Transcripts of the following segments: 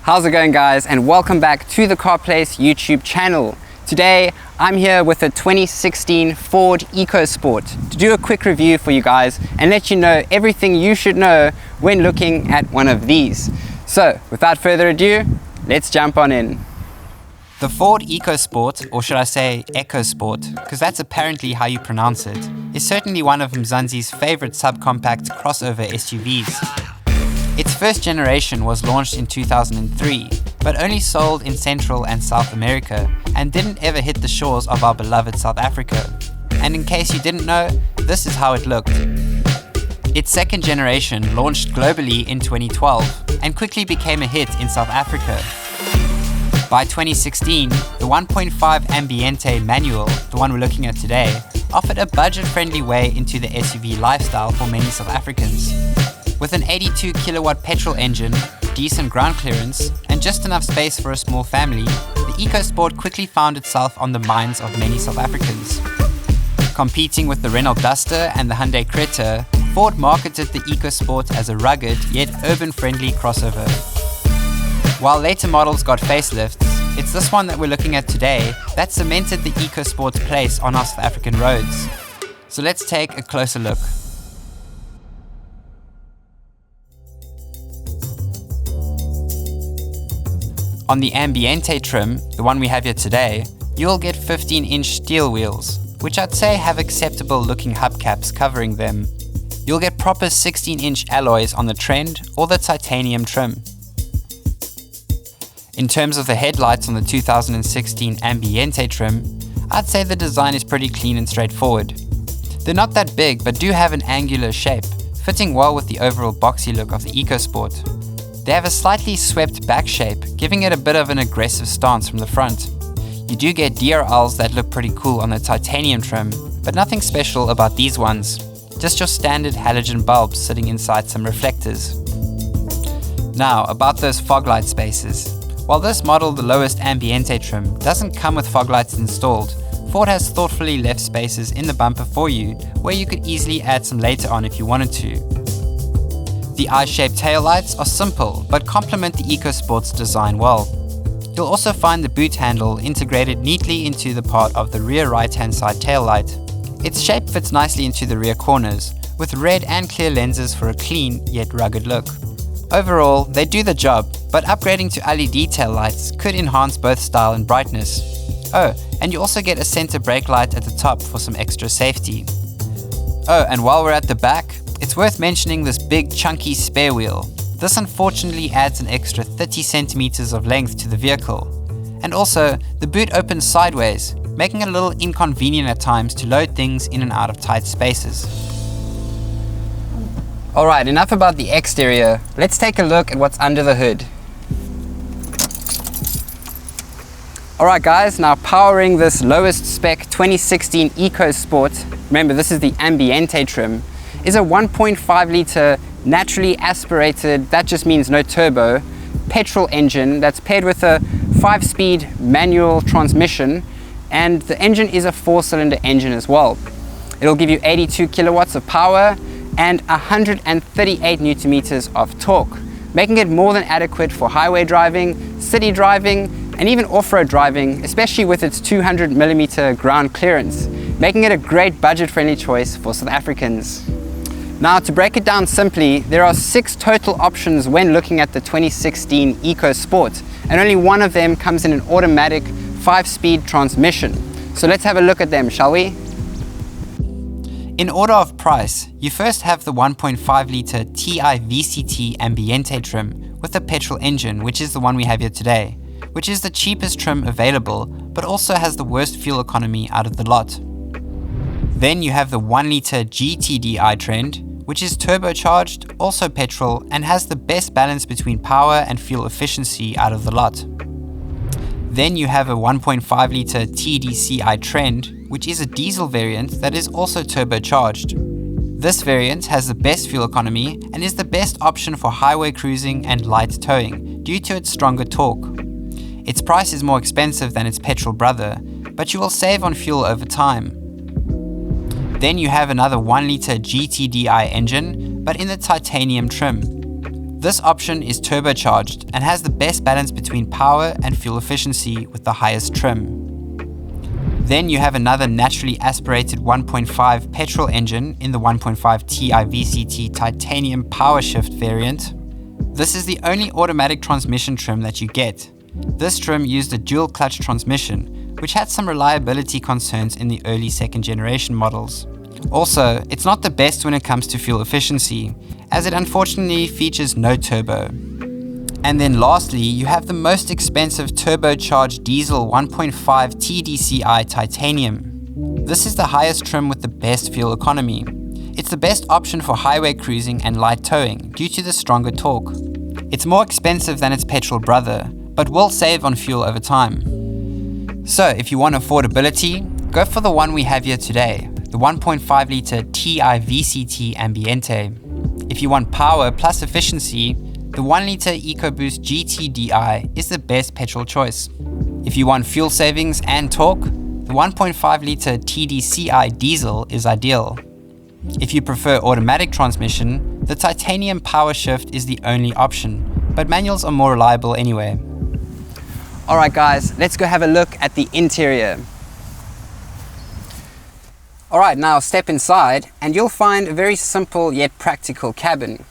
How's it going, guys, and welcome back to the Car Place YouTube channel. Today I'm here with a 2016 Ford EcoSport to do a quick review for you guys and let you know everything you should know when looking at one of these. So without further ado, let's jump on in. The Ford EcoSport, or should I say EcoSport, because that's apparently how you pronounce it, is certainly one of Mzansi's favorite subcompact crossover SUVs. Its first generation was launched in 2003, but only sold in Central and South America and didn't ever hit the shores of our beloved South Africa. And in case you didn't know, this is how it looked. Its second generation launched globally in 2012 and quickly became a hit in South Africa. By 2016, the 1.5 Ambiente manual, the one we're looking at today, offered a budget-friendly way into the SUV lifestyle for many South Africans. With an 82 kilowatt petrol engine, decent ground clearance, and just enough space for a small family, the EcoSport quickly found itself on the minds of many South Africans. Competing with the Renault Duster and the Hyundai Creta, Ford marketed the EcoSport as a rugged yet urban-friendly crossover. While later models got facelifts, it's this one that we're looking at today that cemented the EcoSport's place on our South African roads. So let's take a closer look. On the Ambiente trim, the one we have here today, you'll get 15-inch steel wheels, which I'd say have acceptable looking hubcaps covering them. You'll get proper 16-inch alloys on the Trend or the titanium trim. In terms of the headlights on the 2016 Ambiente trim, I'd say the design is pretty clean and straightforward. They're not that big, but do have an angular shape, fitting well with the overall boxy look of the EcoSport. They have a slightly swept back shape, giving it a bit of an aggressive stance from the front. You do get DRLs that look pretty cool on the titanium trim, but nothing special about these ones. Just your standard halogen bulbs sitting inside some reflectors. Now, about those fog light spaces. While this model, the lowest Ambiente trim, doesn't come with fog lights installed, Ford has thoughtfully left spaces in the bumper for you, where you could easily add some later on if you wanted to. The I-shaped taillights are simple, but complement the EcoSport's design well. You'll also find the boot handle integrated neatly into the part of the rear right-hand side taillight. Its shape fits nicely into the rear corners, with red and clear lenses for a clean yet rugged look. Overall, they do the job, but upgrading to LED taillights could enhance both style and brightness. Oh, and you also get a center brake light at the top for some extra safety. Oh, and while we're at the back, it's worth mentioning this big chunky spare wheel. This unfortunately adds an extra 30 centimeters of length to the vehicle. And also, the boot opens sideways, making it a little inconvenient at times to load things in and out of tight spaces. Alright, enough about the exterior. Let's take a look at what's under the hood. Alright guys, now powering this lowest spec 2016 EcoSport, remember this is the Ambiente trim, is a 1.5 litre naturally aspirated, that just means no turbo, petrol engine that's paired with a 5-speed manual transmission, and the engine is a 4-cylinder engine as well. It'll give you 82 kilowatts of power and 138 newton meters of torque, making it more than adequate for highway driving, city driving, and even off-road driving, especially with its 200mm ground clearance, making it a great budget-friendly choice for South Africans. Now, to break it down simply, there are 6 total options when looking at the 2016 EcoSport, and only one of them comes in an automatic 5-speed transmission. So let's have a look at them, shall we? In order of price, you first have the 1.5 litre TI VCT Ambiente trim with a petrol engine, which is the one we have here today, which is the cheapest trim available, but also has the worst fuel economy out of the lot. Then you have the 1 litre GTDI Trend, which is turbocharged, also petrol, and has the best balance between power and fuel efficiency out of the lot. Then you have a 1.5 litre TDCI Trend, which is a diesel variant that is also turbocharged. This variant has the best fuel economy and is the best option for highway cruising and light towing due to its stronger torque. Its price is more expensive than its petrol brother, but you will save on fuel over time. Then you have another 1 litre GTDI engine, but in the titanium trim. This option is turbocharged and has the best balance between power and fuel efficiency with the highest trim. Then you have another naturally aspirated 1.5 petrol engine in the 1.5 Ti VCT titanium power shift variant. This is the only automatic transmission trim that you get. This trim used a dual clutch transmission, which had some reliability concerns in the early second generation models. Also, it's not the best when it comes to fuel efficiency, as it unfortunately features no turbo. And then lastly, you have the most expensive turbocharged diesel 1.5 TDCi titanium. This is the highest trim with the best fuel economy. It's the best option for highway cruising and light towing due to the stronger torque. It's more expensive than its petrol brother, but will save on fuel over time. So if you want affordability, go for the one we have here today, the 1.5 litre Ti VCT Ambiente. If you want power plus efficiency, the 1 litre EcoBoost GT-DI is the best petrol choice. If you want fuel savings and torque, the 1.5 litre TDCi diesel is ideal. If you prefer automatic transmission, the titanium power shift is the only option, but manuals are more reliable anyway. Alright guys, let's go have a look at the interior. Alright, now step inside and you'll find a very simple yet practical cabin.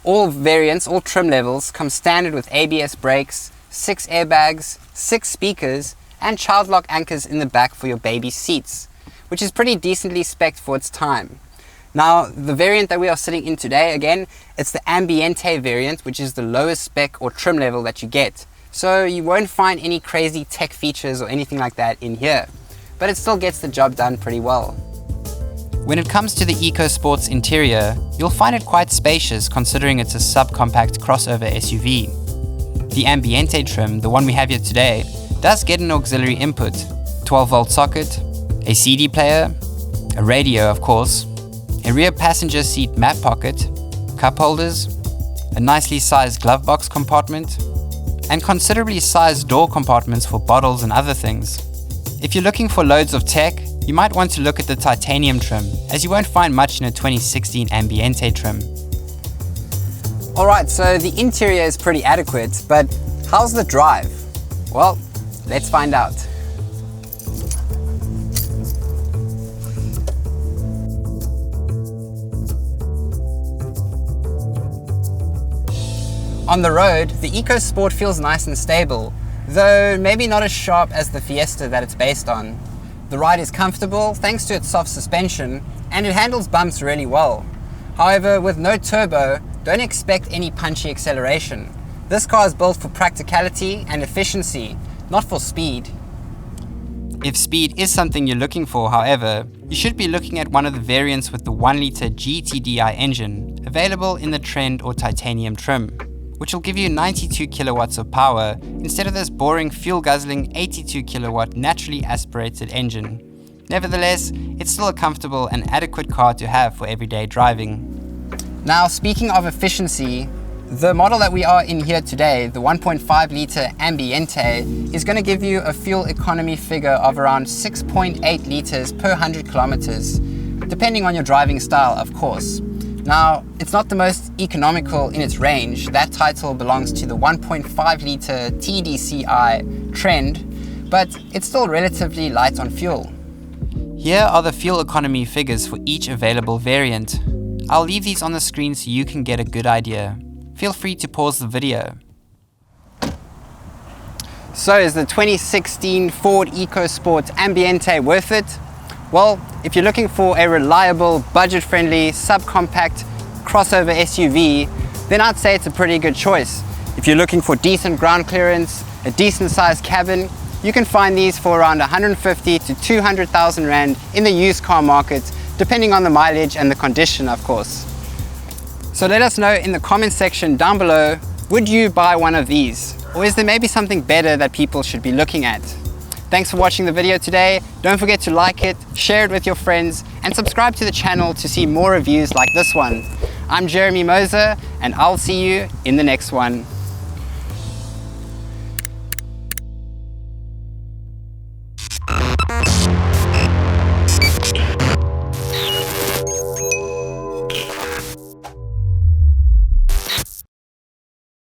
All variants, all trim levels come standard with ABS brakes, 6 airbags, 6 speakers, and child lock anchors in the back for your baby seats, which is pretty decently spec'd for its time. Now, the variant that we are sitting in today, again, it's the Ambiente variant, which is the lowest spec or trim level that you get. So you won't find any crazy tech features or anything like that in here, but it still gets the job done pretty well. When it comes to the EcoSport's interior, you'll find it quite spacious considering it's a subcompact crossover SUV. The Ambiente trim, the one we have here today, does get an auxiliary input, 12-volt socket, a CD player, a radio of course, a rear passenger seat map pocket, cup holders, a nicely sized glove box compartment, and considerably sized door compartments for bottles and other things. If you're looking for loads of tech, you might want to look at the titanium trim, as you won't find much in a 2016 Ambiente trim. Alright, so the interior is pretty adequate, but how's the drive? Well, let's find out. On the road, the EcoSport feels nice and stable, though maybe not as sharp as the Fiesta that it's based on. The ride is comfortable thanks to its soft suspension, and it handles bumps really well. However, with no turbo, don't expect any punchy acceleration. This car is built for practicality and efficiency, not for speed. If speed is something you're looking for, however, you should be looking at one of the variants with the 1 litre GT-DI engine, available in the Trend or Titanium trim, which will give you 92 kilowatts of power instead of this boring fuel-guzzling 82 kilowatt naturally aspirated engine. Nevertheless, it's still a comfortable and adequate car to have for everyday driving. Now, speaking of efficiency, the model that we are in here today, the 1.5 litre Ambiente, is going to give you a fuel economy figure of around 6.8 litres per 100 kilometers, depending on your driving style, of course. Now, it's not the most economical in its range. That title belongs to the 1.5 litre TDCi Trend, but it's still relatively light on fuel. Here are the fuel economy figures for each available variant. I'll leave these on the screen so you can get a good idea. Feel free to pause the video. So is the 2016 Ford EcoSport Ambiente worth it? Well, if you're looking for a reliable, budget-friendly, subcompact crossover SUV, then I'd say it's a pretty good choice. If you're looking for decent ground clearance, a decent sized cabin, you can find these for around 150 to 200,000 Rand in the used car market, depending on the mileage and the condition, of course. So let us know in the comment section down below, would you buy one of these? Or is there maybe something better that people should be looking at? Thanks for watching the video today. Don't forget to like it, share it with your friends, and subscribe to the channel to see more reviews like this one. I'm Jeremy Moser, and I'll see you in the next one.